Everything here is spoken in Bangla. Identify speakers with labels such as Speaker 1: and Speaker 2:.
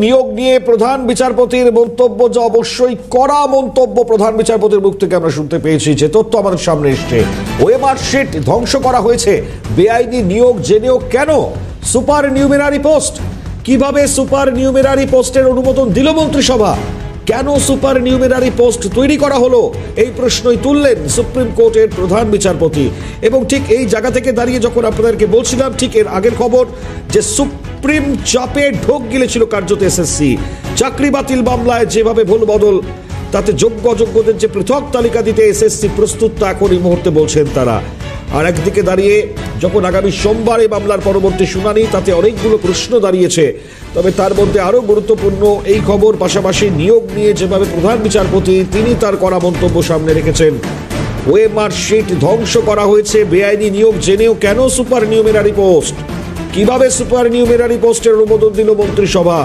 Speaker 1: নিয়োগ নিয়ে প্রধান বিচারপতির মন্তব্য, যা অবশ্যই কড়া মন্তব্য প্রধান বিচারপতির মুখ থেকে আমরা শুনতে পেয়েছি। যে তথ্য আমাদের সামনে এসছে, ওএমআর শিট ধ্বংস করা হয়েছে, বেআইনি নিয়োগ জেনেও কেন? সুপার নিউমেরারি পোস্ট, কিভাবে সুপার নিউমেরারি পোস্টের অনুমোদন দিল মন্ত্রিসভা? কেন সুপার নিউমেরারি পোস্ট তৈরি করা হলো? এই প্রশ্নই তুললেন সুপ্রিম কোর্টের প্রধান বিচারপতি। এবং ঠিক এই জায়গা থেকে দাঁড়িয়ে যখন আপনাদেরকে বলছিলাম, ঠিক এর আগের খবর যে সুপ্রিম চাপে ঢোক গিলেছিল কার্যত এসএসসি। চাকরি বাতিল মামলায় যেভাবে ভুল বদল, তাতে যোগ্য অযোগ্যদের যে পৃথক তালিকা দিতে এসএসসি প্রস্তুত, তা এখন এই মুহূর্তে বলছেন তারা। আর একদিকে দাঁড়িয়ে যখন আগামী সোমবার এই মামলার পরবর্তী শুনানি, তাতে অনেকগুলো প্রশ্ন দাঁড়িয়েছে। তবে তার মধ্যে আরো গুরুত্বপূর্ণ এই খবর, পাশাপাশি নিয়োগ নিয়ে যেভাবে প্রধান বিচারপতি তিনি তার করা মন্তব্য সামনে রেখেছেন। ওএমআর শিট ধ্বংস করা হয়েছে, বেআইনি নিয়োগ জেনেও কেন সুপার নিউমেরারি পোস্ট? কিভাবে সুপার নিউমেরারি পোস্টের অনুমোদন দিল মন্ত্রিসভা?